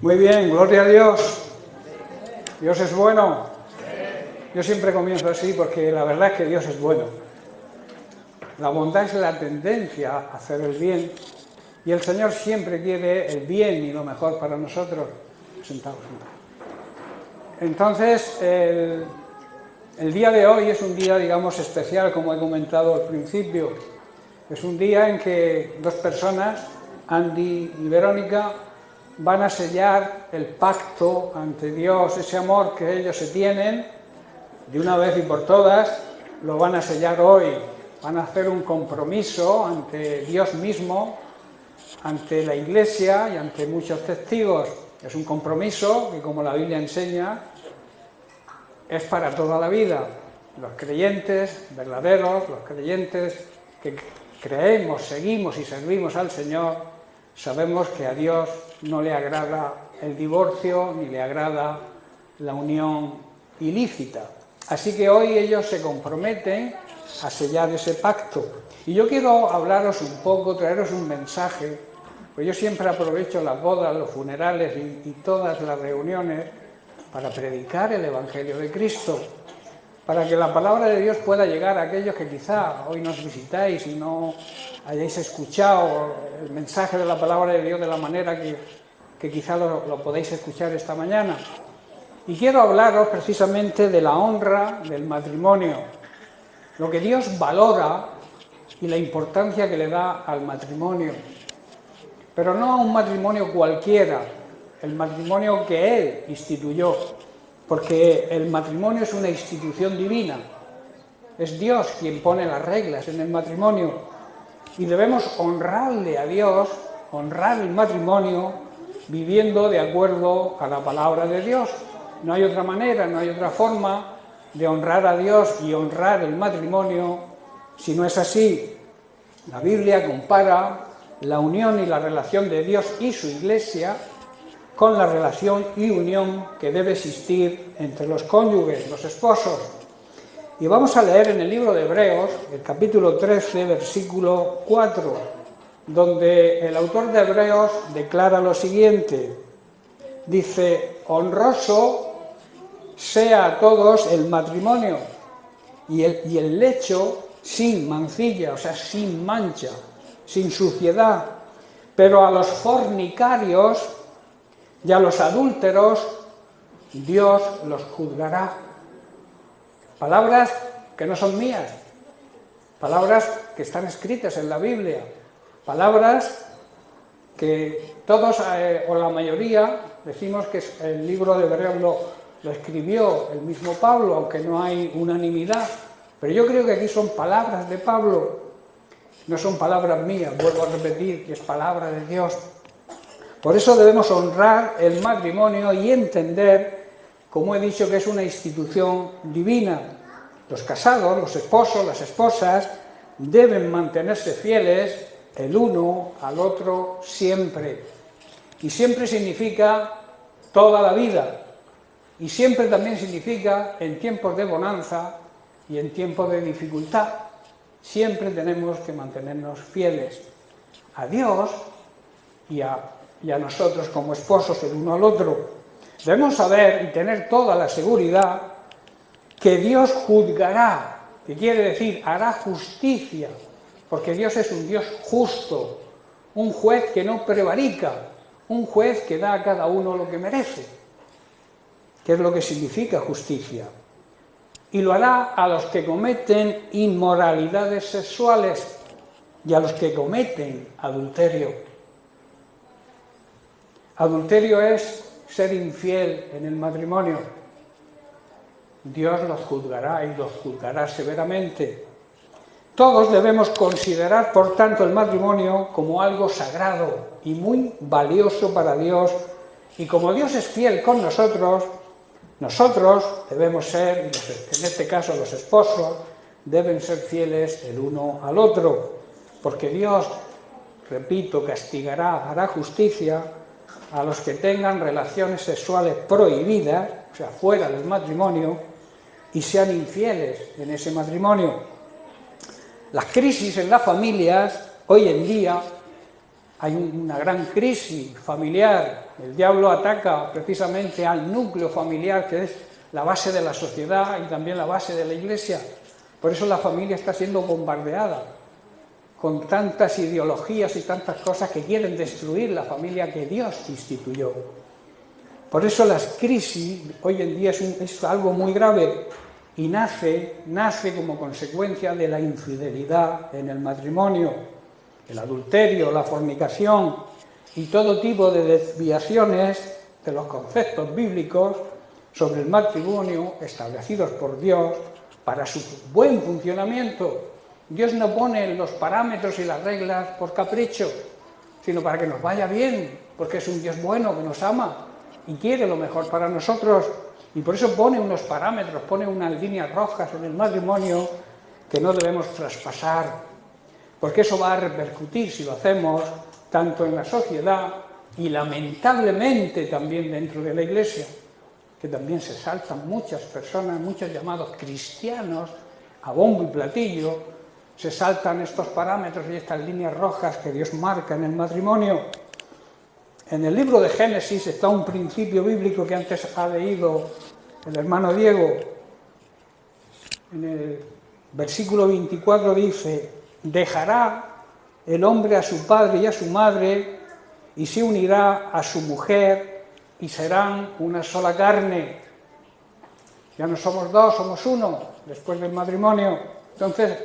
Muy bien, gloria a Dios. Dios es bueno. Yo siempre comienzo así porque la verdad es que Dios es bueno. La bondad es la tendencia a hacer el bien y el Señor siempre quiere el bien y lo mejor para nosotros. Sentados. Entonces, el día de hoy es un día, digamos, especial, como he comentado al principio. Es un día en que dos personas, Andy y Verónica, van a sellar el pacto ante Dios, ese amor que ellos se tienen, de una vez y por todas, lo van a sellar hoy. Van a hacer un compromiso ante Dios mismo, ante la Iglesia y ante muchos testigos. Es un compromiso que, como la Biblia enseña, es para toda la vida. Los creyentes verdaderos, los creyentes que creemos, seguimos y servimos al Señor, sabemos que a Dios no le agrada el divorcio ni le agrada la unión ilícita. Así que hoy ellos se comprometen a sellar ese pacto. Y yo quiero hablaros un poco, traeros un mensaje, pues yo siempre aprovecho las bodas, los funerales y todas las reuniones para predicar el Evangelio de Cristo, para que la palabra de Dios pueda llegar a aquellos que quizá hoy nos visitáis y no hayáis escuchado el mensaje de la palabra de Dios de la manera que quizá lo podéis escuchar esta mañana. Y quiero hablaros precisamente de la honra del matrimonio, lo que Dios valora y la importancia que le da al matrimonio. Pero no a un matrimonio cualquiera, el matrimonio que Él instituyó, porque el matrimonio es una institución divina. Es Dios quien pone las reglas en el matrimonio y debemos honrarle a Dios, honrar el matrimonio, viviendo de acuerdo a la palabra de Dios. No hay otra manera, no hay otra forma de honrar a Dios y honrar el matrimonio si no es así. La Biblia compara la unión y la relación de Dios y su Iglesia con la relación y unión que debe existir entre los cónyuges, los esposos. Y vamos a leer en el libro de Hebreos, el capítulo 13, versículo 4, donde el autor de Hebreos declara lo siguiente. Dice: honroso sea a todos el matrimonio y el lecho sin mancilla, o sea, sin mancha, sin suciedad, pero a los fornicarios y a los adúlteros Dios los juzgará. Palabras que no son mías, palabras que están escritas en la Biblia, palabras que todos o la mayoría decimos que el libro de Hebreos lo escribió el mismo Pablo, aunque no hay unanimidad. Pero yo creo que aquí son palabras de Pablo, no son palabras mías, vuelvo a repetir que es palabra de Dios. Por eso debemos honrar el matrimonio y entender, como he dicho, que es una institución divina. Los casados, los esposos, las esposas, deben mantenerse fieles el uno al otro siempre. Y siempre significa toda la vida. Y siempre también significa en tiempos de bonanza y en tiempos de dificultad. Siempre tenemos que mantenernos fieles a Dios y a nosotros como esposos el uno al otro. Debemos saber y tener toda la seguridad que Dios juzgará, que quiere decir hará justicia, porque Dios es un Dios justo, un juez que no prevarica, un juez que da a cada uno lo que merece. ¿Qué es lo que significa justicia? Y lo hará a los que cometen inmoralidades sexuales y a los que cometen adulterio. Adulterio es ser infiel en el matrimonio. Dios los juzgará y los juzgará severamente. Todos debemos considerar, por tanto, el matrimonio como algo sagrado y muy valioso para Dios. Y como Dios es fiel con nosotros debemos ser, en este caso los esposos, deben ser fieles el uno al otro. Porque Dios, repito, castigará, hará justicia a los que tengan relaciones sexuales prohibidas, o sea, fuera del matrimonio, y sean infieles en ese matrimonio. Las crisis en las familias, hoy en día, hay una gran crisis familiar, el diablo ataca precisamente al núcleo familiar, que es la base de la sociedad y también la base de la Iglesia. Por eso la familia está siendo bombardeada con tantas ideologías y tantas cosas que quieren destruir la familia que Dios instituyó. Por eso las crisis hoy en día es algo muy grave y nace como consecuencia de la infidelidad en el matrimonio, el adulterio, la fornicación y todo tipo de desviaciones de los conceptos bíblicos sobre el matrimonio establecidos por Dios para su buen funcionamiento. Dios no pone los parámetros y las reglas por capricho, sino para que nos vaya bien, porque es un Dios bueno que nos ama y quiere lo mejor para nosotros, y por eso pone unos parámetros, pone unas líneas rojas en el matrimonio que no debemos traspasar, porque eso va a repercutir, si lo hacemos, tanto en la sociedad y lamentablemente también dentro de la Iglesia, que también se saltan muchas personas, muchos llamados cristianos, a bombo y platillo, se saltan estos parámetros y estas líneas rojas que Dios marca en el matrimonio. En el libro de Génesis está un principio bíblico que antes ha leído el hermano Diego. En el versículo 24 dice: dejará el hombre a su padre y a su madre y se unirá a su mujer y serán una sola carne. Ya no somos dos, somos uno después del matrimonio. Entonces,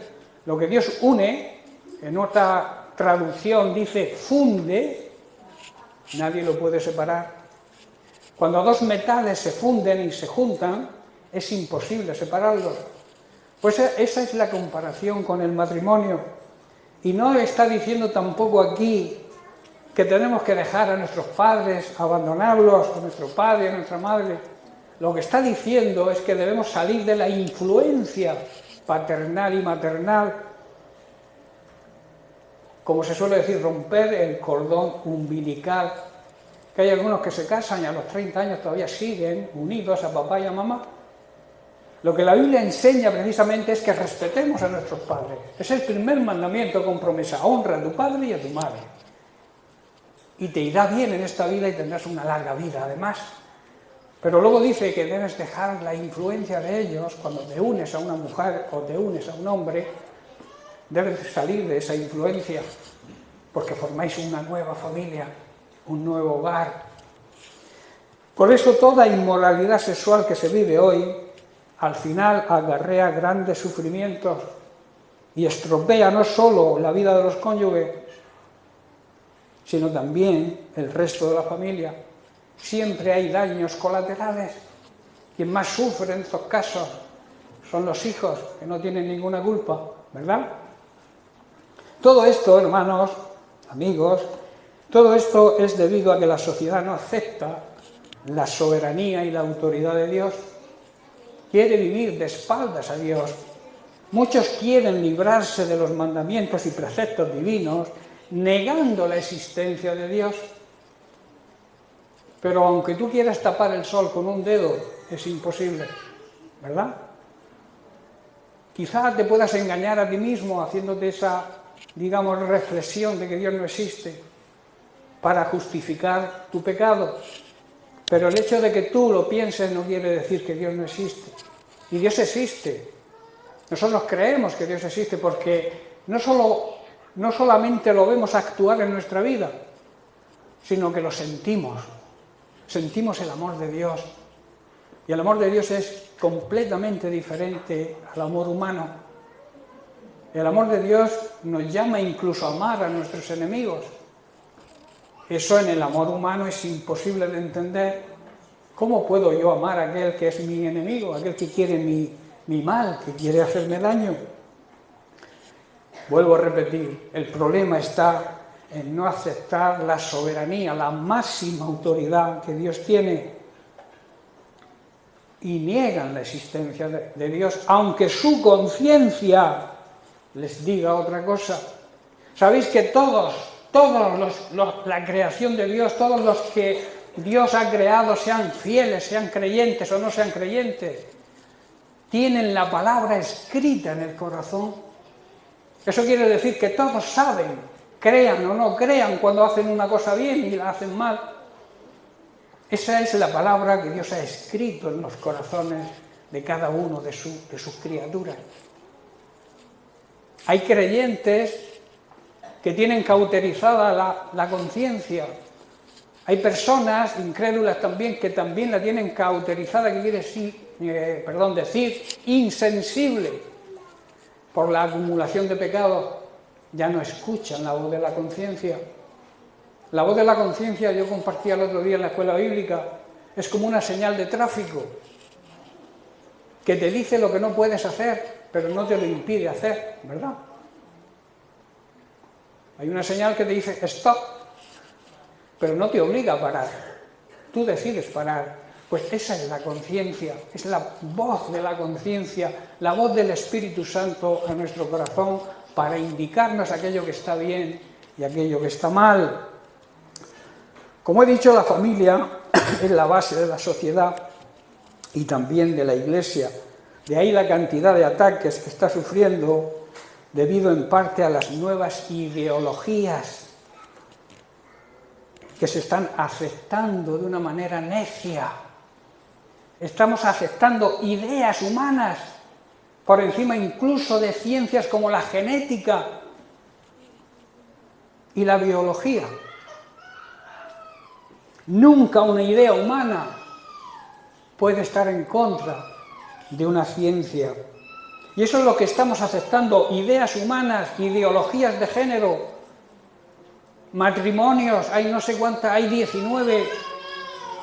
lo que Dios une, en otra traducción dice funde, nadie lo puede separar. Cuando dos metales se funden y se juntan, es imposible separarlos. Pues esa es la comparación con el matrimonio. Y no está diciendo tampoco aquí que tenemos que dejar a nuestros padres, abandonarlos, a nuestro padre, a nuestra madre. Lo que está diciendo es que debemos salir de la influencia paternal y maternal, como se suele decir, romper el cordón umbilical, que hay algunos que se casan y a los 30 años todavía siguen unidos a papá y a mamá. Lo que la Biblia enseña precisamente es que respetemos a nuestros padres. Es el primer mandamiento con promesa: honra a tu padre y a tu madre. Y te irá bien en esta vida y tendrás una larga vida además. Pero luego dice que debes dejar la influencia de ellos. Cuando te unes a una mujer o te unes a un hombre, debes salir de esa influencia, porque formáis una nueva familia, un nuevo hogar. Por eso toda inmoralidad sexual que se vive hoy, al final acarrea grandes sufrimientos y estropea no solo la vida de los cónyuges, sino también el resto de la familia. Siempre hay daños colaterales. Quien más sufre en estos casos son los hijos, que no tienen ninguna culpa, ¿verdad? Todo esto, hermanos, amigos, todo esto es debido a que la sociedad no acepta la soberanía y la autoridad de Dios. Quiere vivir de espaldas a Dios. Muchos quieren librarse de los mandamientos y preceptos divinos, negando la existencia de Dios. Pero aunque tú quieras tapar el sol con un dedo, es imposible, ¿verdad? Quizás te puedas engañar a ti mismo haciéndote esa, digamos, reflexión de que Dios no existe para justificar tu pecado. Pero el hecho de que tú lo pienses no quiere decir que Dios no existe. Y Dios existe. Nosotros creemos que Dios existe porque no solamente lo vemos actuar en nuestra vida, sino que lo sentimos. Sentimos el amor de Dios. Y el amor de Dios es completamente diferente al amor humano. El amor de Dios nos llama incluso a amar a nuestros enemigos. Eso en el amor humano es imposible de entender. ¿Cómo puedo yo amar a aquel que es mi enemigo, aquel que quiere mi mal, que quiere hacerme daño? Vuelvo a repetir, el problema está en no aceptar la soberanía, la máxima autoridad que Dios tiene, y niegan la existencia de Dios, aunque su conciencia les diga otra cosa. ¿Sabéis que todos la creación de Dios, todos los que Dios ha creado, sean fieles, sean creyentes o no sean creyentes, tienen la palabra escrita en el corazón? Eso quiere decir que todos saben crean o no crean cuando hacen una cosa bien y la hacen mal. Esa es la palabra que Dios ha escrito en los corazones de cada uno de sus criaturas. Hay creyentes que tienen cauterizada la conciencia. Hay personas incrédulas también que también la tienen cauterizada, que quiere decir insensible por la acumulación de pecados. Ya no escuchan la voz de la conciencia. La voz de la conciencia, yo compartía el otro día en la escuela bíblica, es como una señal de tráfico que te dice lo que no puedes hacer, pero no te lo impide hacer, ¿verdad? Hay una señal que te dice stop, pero no te obliga a parar. Tú decides parar. Pues esa es la conciencia, es la voz de la conciencia, la voz del Espíritu Santo a nuestro corazón para indicarnos aquello que está bien y aquello que está mal. Como he dicho, la familia es la base de la sociedad y también de la Iglesia. De ahí la cantidad de ataques que está sufriendo debido en parte a las nuevas ideologías que se están aceptando de una manera necia. Estamos aceptando ideas humanas por encima incluso de ciencias como la genética y la biología. Nunca una idea humana puede estar en contra de una ciencia. Y eso es lo que estamos aceptando, ideas humanas, ideologías de género, matrimonios, hay no sé cuántas, hay 19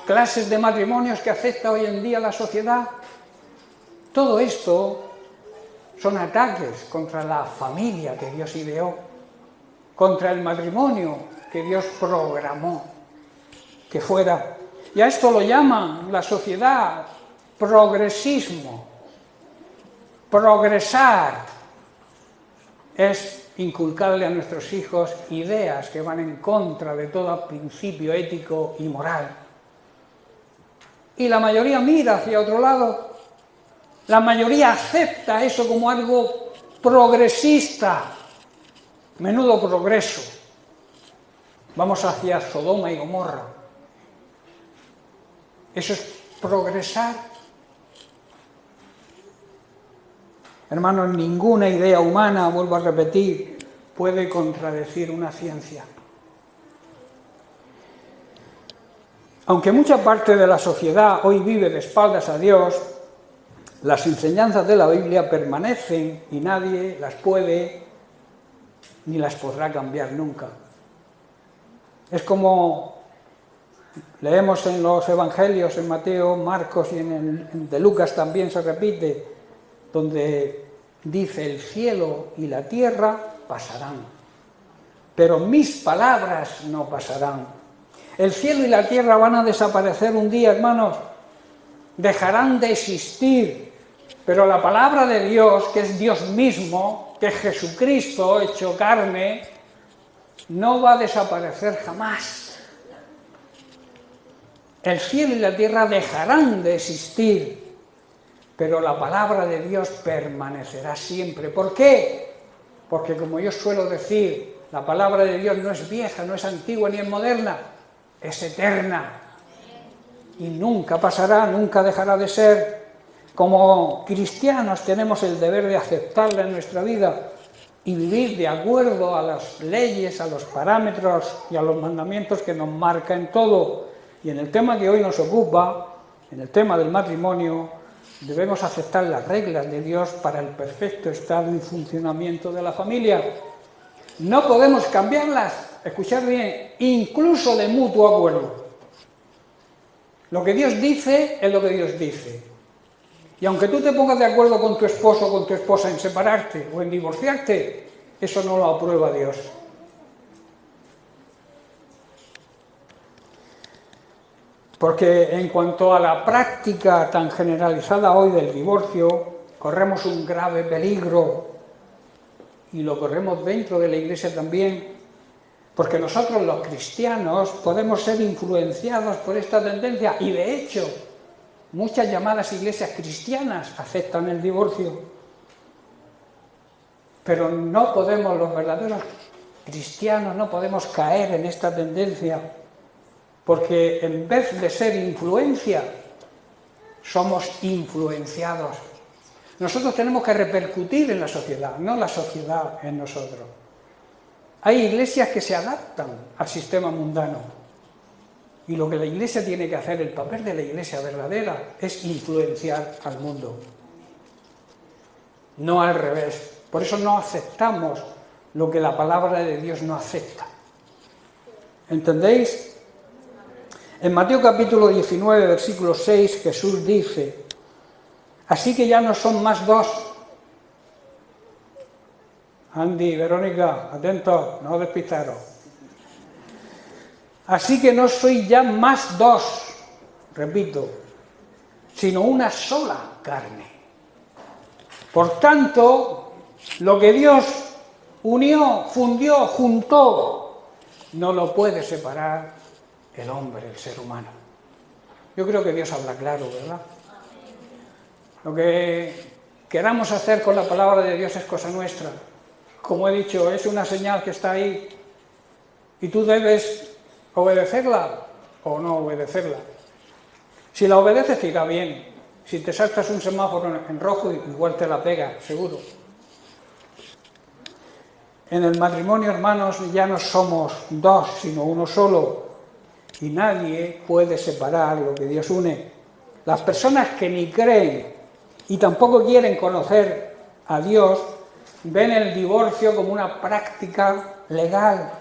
clases de matrimonios que acepta hoy en día la sociedad. Todo esto son ataques contra la familia que Dios ideó, contra el matrimonio que Dios programó que fuera. Y a esto lo llaman la sociedad progresismo. Progresar es inculcarle a nuestros hijos ideas que van en contra de todo principio ético y moral. Y la mayoría mira hacia otro lado. La mayoría acepta eso como algo progresista. Menudo progreso. Vamos hacia Sodoma y Gomorra. ¿Eso es progresar? Hermanos, ninguna idea humana, vuelvo a repetir, puede contradecir una ciencia. Aunque mucha parte de la sociedad hoy vive de espaldas a Dios, las enseñanzas de la Biblia permanecen y nadie las puede ni las podrá cambiar nunca. Es como leemos en los evangelios, en Mateo, Marcos y en de Lucas también se repite, donde dice: el cielo y la tierra pasarán, pero mis palabras no pasarán. El cielo y la tierra van a desaparecer un día, hermanos, dejarán de existir, pero la palabra de Dios, que es Dios mismo, que es Jesucristo hecho carne, no va a desaparecer jamás. El cielo y la tierra dejarán de existir, pero la palabra de Dios permanecerá siempre. ¿Por qué? Porque, como yo suelo decir, la palabra de Dios no es vieja, no es antigua ni es moderna, es eterna. Y nunca pasará, nunca dejará de ser. Como cristianos tenemos el deber de aceptarla en nuestra vida y vivir de acuerdo a las leyes, a los parámetros y a los mandamientos que nos marca en todo. Y en el tema que hoy nos ocupa, en el tema del matrimonio, debemos aceptar las reglas de Dios para el perfecto estado y funcionamiento de la familia. No podemos cambiarlas, escuchad bien, incluso de mutuo acuerdo. Lo que Dios dice es lo que Dios dice. Y aunque tú te pongas de acuerdo con tu esposo o con tu esposa en separarte o en divorciarte, eso no lo aprueba Dios. Porque en cuanto a la práctica tan generalizada hoy del divorcio, corremos un grave peligro, y lo corremos dentro de la Iglesia también, porque nosotros los cristianos podemos ser influenciados por esta tendencia, y de hecho muchas llamadas iglesias cristianas aceptan el divorcio, pero no podemos, los verdaderos cristianos no podemos caer en esta tendencia, porque en vez de ser influencia, somos influenciados. Nosotros tenemos que repercutir en la sociedad, no la sociedad en nosotros. Hay iglesias que se adaptan al sistema mundano, y lo que la iglesia tiene que hacer, el papel de la iglesia verdadera, es influenciar al mundo, no al revés. Por eso no aceptamos lo que la palabra de Dios no acepta. ¿Entendéis? En Mateo capítulo 19, versículo 6, Jesús dice: así que ya no son más dos. Andy, Verónica, atentos, no despistaros. Así que no soy ya más dos, repito, sino una sola carne. Por tanto, lo que Dios unió, fundió, juntó, no lo puede separar el hombre, el ser humano. Yo creo que Dios habla claro, ¿verdad? Lo que queramos hacer con la palabra de Dios es cosa nuestra. Como he dicho, es una señal que está ahí y tú debes obedecerla o no obedecerla. Si la obedeces te irá bien. Si te saltas un semáforo en rojo, igual te la pega, seguro. En el matrimonio, hermanos, ya no somos dos, sino uno solo. Y nadie puede separar lo que Dios une. Las personas que ni creen y tampoco quieren conocer a Dios, ven el divorcio como una práctica legal,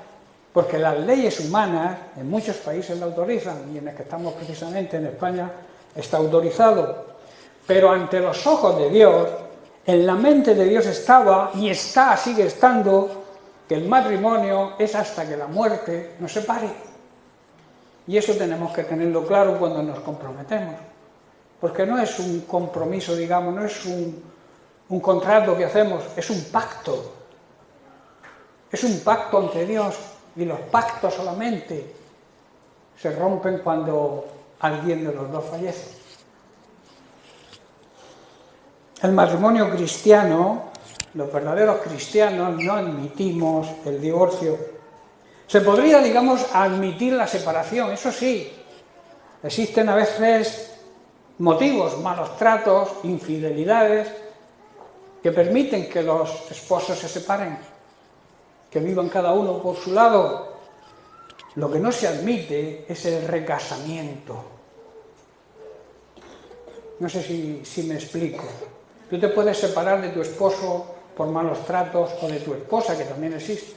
porque las leyes humanas en muchos países lo autorizan, y en el que estamos precisamente en España está autorizado. Pero ante los ojos de Dios, en la mente de Dios estaba y está, sigue estando, que el matrimonio es hasta que la muerte nos separe. Y eso tenemos que tenerlo claro cuando nos comprometemos, porque no es un compromiso, digamos, no es un contrato que hacemos, es un pacto. Es un pacto ante Dios, y los pactos solamente se rompen cuando alguien de los dos fallece. El matrimonio cristiano, los verdaderos cristianos, no admitimos el divorcio. Se podría, digamos, admitir la separación, eso sí. Existen a veces motivos, malos tratos, infidelidades, que permiten que los esposos se separen, que vivan cada uno por su lado. Lo que no se admite es el recasamiento. No sé si me explico. Tú te puedes separar de tu esposo por malos tratos, o de tu esposa, que también existe,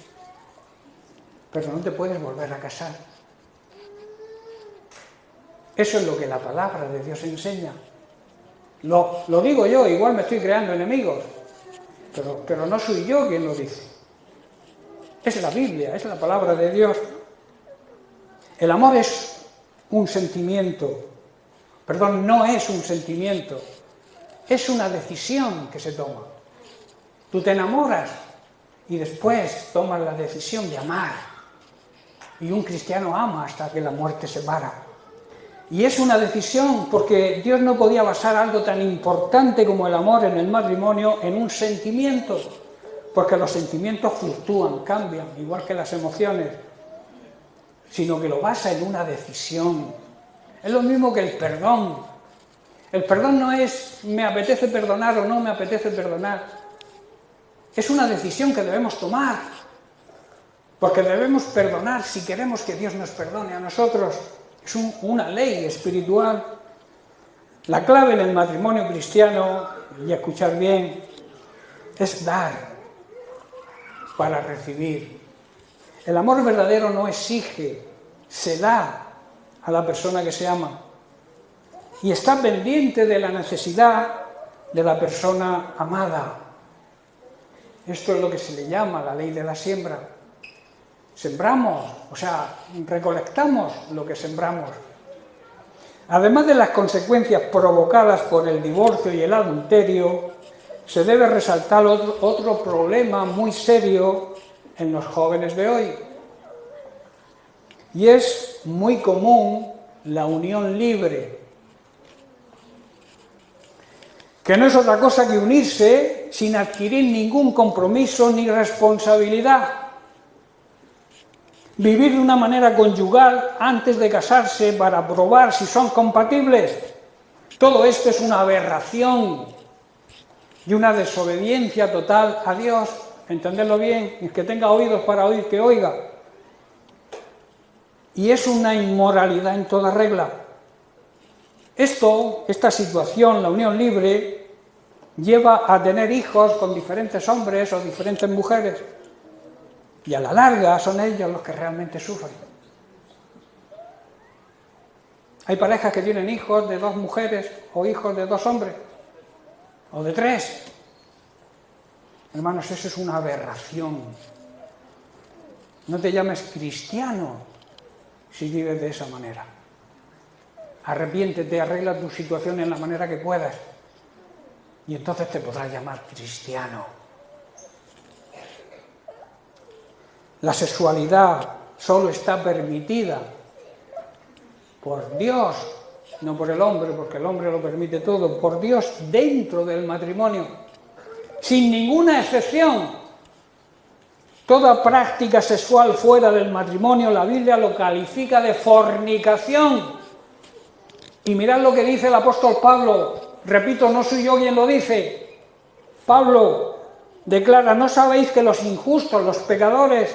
pero no te puedes volver a casar. Eso es lo que la palabra de Dios enseña. Lo digo yo, igual me estoy creando enemigos, pero no soy yo quien lo dice. Es la Biblia, es la palabra de Dios. El amor es un sentimiento, no es un sentimiento, es una decisión que se toma. Tú te enamoras y después tomas la decisión de amar. Y un cristiano ama hasta que la muerte separa. Y es una decisión porque Dios no podía basar algo tan importante como el amor en el matrimonio en un sentimiento, porque los sentimientos fluctúan, cambian, igual que las emociones, sino que lo basa en una decisión. Es lo mismo que el perdón. El perdón no es me apetece perdonar o no me apetece perdonar. Es una decisión que debemos tomar, porque debemos perdonar si queremos que Dios nos perdone a nosotros. Es una ley espiritual. La clave en el matrimonio cristiano, y escuchar bien, es dar para recibir. El amor verdadero no exige, se da a la persona que se ama. Y está pendiente de la necesidad de la persona amada. Esto es lo que se le llama la ley de la siembra. Sembramos, recolectamos lo que sembramos. Además de las consecuencias provocadas por el divorcio y el adulterio, se debe resaltar otro problema muy serio en los jóvenes de hoy. Y es muy común la unión libre, que no es otra cosa que unirse sin adquirir ningún compromiso ni responsabilidad. vivir de una manera conyugal antes de casarse para probar si son compatibles. Todo esto es una aberración y una desobediencia total a Dios. Entenderlo bien, el que tenga oídos para oír, que oiga. Y es una inmoralidad en toda regla. Esta situación, la unión libre, lleva a tener hijos con diferentes hombres o diferentes mujeres. Y a la larga son ellos los que realmente sufren. Hay parejas que tienen hijos de 2 mujeres o hijos de 2 hombres o de 3. Hermanos, eso es una aberración. No te llames cristiano si vives de esa manera. Arrepiéntete, arregla tu situación en la manera que puedas y entonces te podrás llamar cristiano. La sexualidad solo está permitida por Dios, no por el hombre, porque el hombre lo permite todo, por Dios dentro del matrimonio, sin ninguna excepción. Toda práctica sexual fuera del matrimonio, la Biblia lo califica de fornicación. Y mirad lo que dice el apóstol Pablo, repito, no soy yo quien lo dice. Pablo declara, ¿no sabéis que los injustos, los pecadores,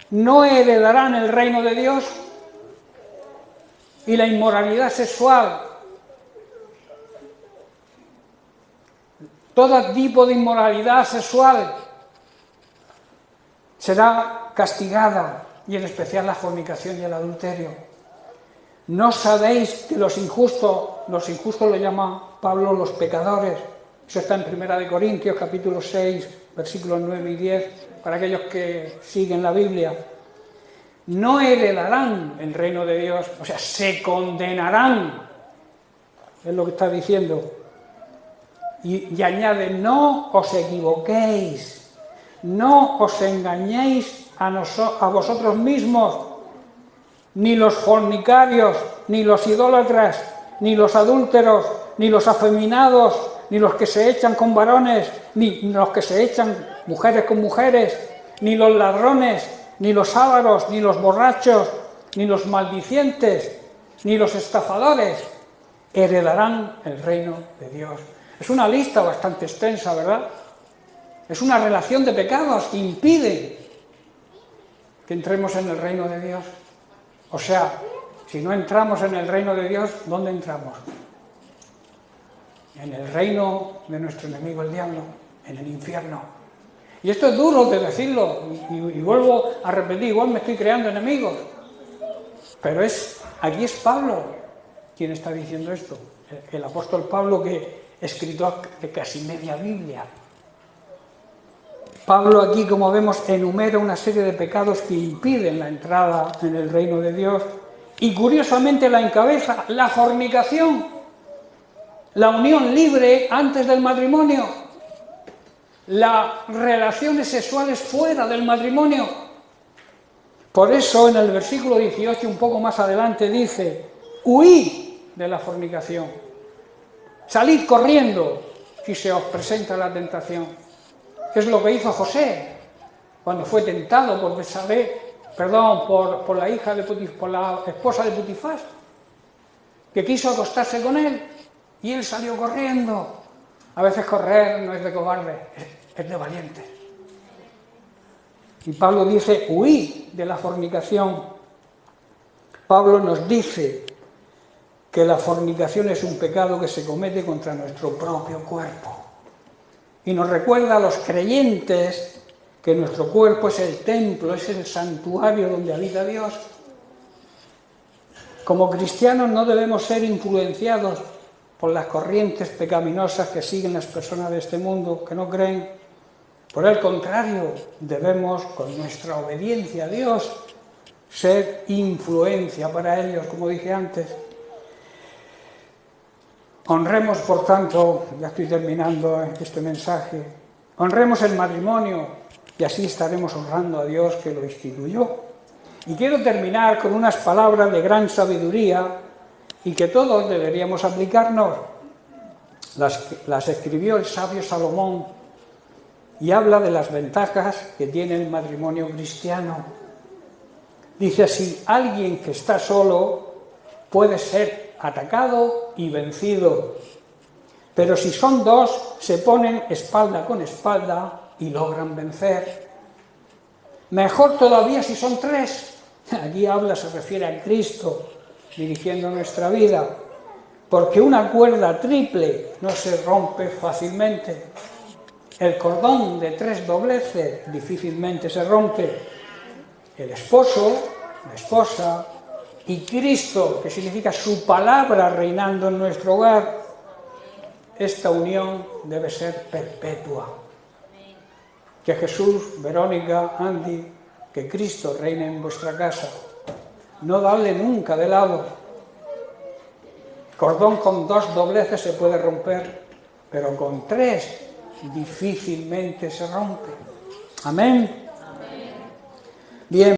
no heredarán el reino de Dios? Y la inmoralidad sexual, todo tipo de inmoralidad sexual será castigada, y en especial la fornicación y el adulterio. ¿No sabéis que los injustos lo llama Pablo los pecadores? Eso está en 1 Corintios capítulo 6, versículos 9 y 10, para aquellos que siguen la Biblia. No heredarán el reino de Dios, o sea, se condenarán, es lo que está diciendo. Y añade, no os equivoquéis, no os engañéis a vosotros mismos, ni los fornicarios, ni los idólatras, ni los adúlteros, ni los afeminados, ni los que se echan con varones, ni los que se echan mujeres con mujeres, ni los ladrones, ni los ávaros, ni los borrachos, ni los maldicientes, ni los estafadores heredarán el reino de Dios. Es una lista bastante extensa, ¿verdad? Es una relación de pecados que impiden que entremos en el reino de Dios. O sea, si no entramos en el reino de Dios, ¿dónde entramos? En el reino de nuestro enemigo el diablo, en el infierno. Y esto es duro de decirlo, y vuelvo a repetir, igual me estoy creando enemigos. Pero aquí es Pablo quien está diciendo esto. El apóstol Pablo, que escrito casi media Biblia. Pablo aquí, como vemos, enumera una serie de pecados que impiden la entrada en el reino de Dios y curiosamente la encabeza la fornicación, la unión libre antes del matrimonio, las relaciones sexuales fuera del matrimonio. Por eso en el versículo 18, un poco más adelante, dice, huid de la fornicación, salid corriendo si se os presenta la tentación. ¿Qué es lo que hizo José cuando fue tentado por Betsabé, por la hija de por la esposa de Potifar, que quiso acostarse con él y él salió corriendo? A veces correr no es de cobarde, es de valiente. Y Pablo dice, huid de la fornicación. Pablo nos dice que la fornicación es un pecado que se comete contra nuestro propio cuerpo. Y nos recuerda a los creyentes que nuestro cuerpo es el templo, es el santuario donde habita Dios. Como cristianos no debemos ser influenciados por las corrientes pecaminosas que siguen las personas de este mundo, que no creen. Por el contrario, debemos, con nuestra obediencia a Dios, ser influencia para ellos, como dije antes. Honremos, por tanto, ya estoy terminando este mensaje, honremos el matrimonio y así estaremos honrando a Dios que lo instituyó. Y quiero terminar con unas palabras de gran sabiduría y que todos deberíamos aplicarnos. Las escribió el sabio Salomón y habla de las ventajas que tiene el matrimonio cristiano. Dice así: alguien que está solo puede ser atacado y vencido, pero si son dos, se ponen espalda con espalda y logran vencer. Mejor todavía si son tres. Aquí se refiere a Cristo dirigiendo nuestra vida, porque una cuerda triple no se rompe fácilmente. El cordón de 3 dobleces difícilmente se rompe. El esposo, la esposa y Cristo, que significa su palabra reinando en nuestro hogar, esta unión debe ser perpetua. Que Jesús, Verónica, Andy, que Cristo reine en vuestra casa. No darle nunca de lado. Cordón con 2 dobleces se puede romper, pero con 3 difícilmente se rompe. Amén. Bien.